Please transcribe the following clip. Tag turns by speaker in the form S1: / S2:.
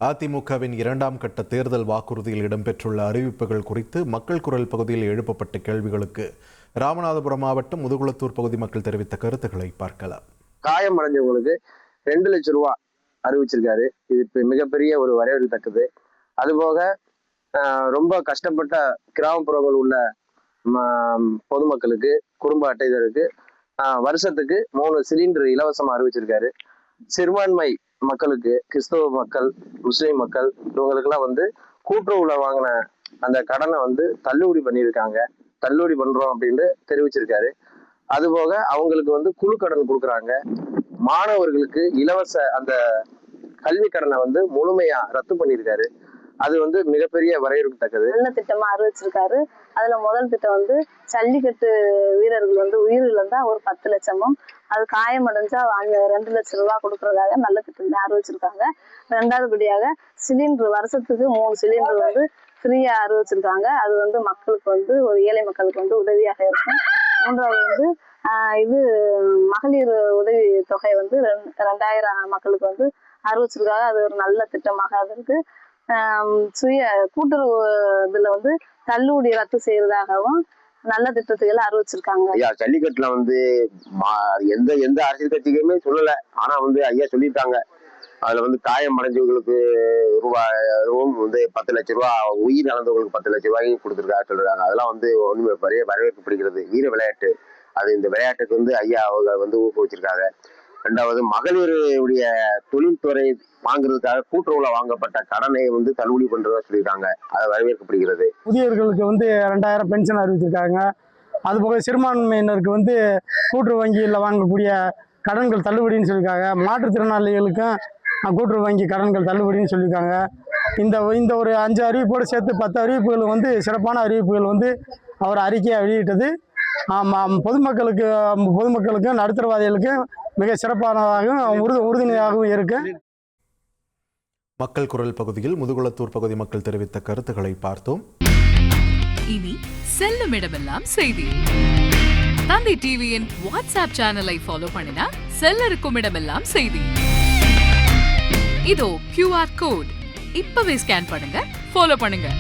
S1: அதிமுகவின் 2ஆம் கட்ட தேர்தல் வாக்குறுதியில் இடம்பெற்றுள்ள அறிவிப்புகள் குறித்து மக்கள் குரல் பகுதியில் எழுப்பப்பட்ட கேள்விகளுக்கு ராமநாதபுரம் மாவட்டம் முதுகுளத்தூர் பகுதி மக்கள் தெரிவித்த கருத்துக்களை பார்க்கலாம்.
S2: காயம் அடைஞ்சவங்களுக்கு 2 லட்சம் ரூபாய் அறிவிச்சிருக்காரு. இது மிகப்பெரிய ஒரு வரவேற்கத்தக்கது. அதுபோக ரொம்ப கஷ்டப்பட்ட கிராமப்புறங்கள் உள்ள பொதுமக்களுக்கு, குடும்ப அட்டைதாருக்கு வருஷத்துக்கு 3 சிலிண்டர் இலவசமா அறிவிச்சிருக்காரு. சிறுபான்மை மக்களுக்கு, கிறிஸ்தவ மக்கள், முஸ்லிம் மக்கள் இவங்களுக்கெல்லாம் கூட்டுறவுல வாங்கின அந்த கடனை தள்ளுபடி பண்ணியிருக்காங்க. தள்ளுபடி பண்றோம் அப்படின்னு தெரிவிச்சிருக்காரு. அதுபோக அவங்களுக்கு குழு கடன் கொடுக்குறாங்க. மாணவர்களுக்கு இலவச அந்த கல்வி கடனை முழுமையா ரத்து பண்ணியிருக்காரு. அது மிகப்பெரிய வரவேற்கத்தக்கது.
S3: நல்ல திட்டமா அறிவிச்சிருக்காரு. அதுல முதல் திட்டம் ஜல்லிக்கட்டு வீரர்கள் உயிரிழந்தா ஒரு 10 லட்சமும், அது காயமடைஞ்சா 2 லட்சம் ரூபாய் கொடுக்கறதாக நல்ல திட்டம் அறிவிச்சிருக்காங்க. 2வது படியாக சிலிண்டர் வருஷத்துக்கு 3 சிலிண்டர் ஃப்ரீயா அறிவிச்சிருக்காங்க. அது மக்களுக்கு ஒரு ஏழை மக்களுக்கு உதவியாக இருக்கும். 3வது இது மகளிர் உதவி தொகை 2000 மக்களுக்கு அறிவிச்சிருக்காங்க. அது ஒரு நல்ல திட்டமாக அது இருக்கு. கூட்டுறவு இதுல தள்ளுபடி ரத்து செய்யறதாகவும் நல்ல திட்டத்துகளை அறிவிச்சிருக்காங்க.
S4: ஐயா ஜல்லிக்கட்டுல எந்த அரசியல் கட்சிக்குமே சொல்லல. ஆனா ஐயா சொல்லியிருக்காங்க. அதுல காயம் அடைஞ்சவங்களுக்கு ரூபாயும் 10 லட்சம் ரூபாய், உயிர் இழந்தவங்களுக்கு 10 லட்சம் ரூபாயும் கொடுத்துருக்காரு சொல்றாங்க. அதெல்லாம் ஒண்ணுமே பெரிய வரவேற்கப்படுகிறது. வீர விளையாட்டு. அது இந்த விளையாட்டுக்கு ஐயா அவங்க ஊக்குவிச்சிருக்காங்க. 2வது மகளிருடைய தொழில்துறை வாங்குறதுக்காக கூட்டுறவுல வாங்கப்பட்ட கடனை தள்ளுபடி பண்றதா சொல்லியிருக்காங்க. அது வரவேற்கப்படுகிறது.
S5: புதியவர்களுக்கு 2000 பென்ஷன் அறிவிச்சிருக்காங்க. அதுபோக சிறுபான்மையினருக்கு கூட்டுறவு வங்கியில் வாங்கக்கூடிய கடன்கள் தள்ளுபடின்னு சொல்லியிருக்காங்க. மாற்றுத்திறனாளிகளுக்கும் கூட்டுறவு வங்கி கடன்கள் தள்ளுபடின்னு சொல்லியிருக்காங்க. இந்த ஒரு 5 அறிவிப்போடு சேர்த்து 10 அறிவிப்புகள் சிறப்பான அறிவிப்புகள் அவர் அறிக்கையாக வெளியிட்டது பொதுமக்களுக்கும் நடுத்தரவாதிகளுக்கும் மிக சிறப்பானதாகவும் உறுதுணையாகவும் இருக்கு.
S1: மக்கள் குரல் பகுதியில் முதுகுளத்தூர் பகுதி மக்கள் தெரிவித்த கருத்துக்களை பார்த்தோம்.
S6: இனி செல்லும் இடமெல்லாம் செய்தி. தந்தை டிவியின் வாட்ஸ்அப் சேனலை ஃபாலோ பண்ணினா செல்லருக்கும் இடமெல்லாம் செய்தி. இதோ QR கோட் இப்பவே ஸ்கேன் பண்ணுங்க, ஃபாலோ பண்ணுங்க.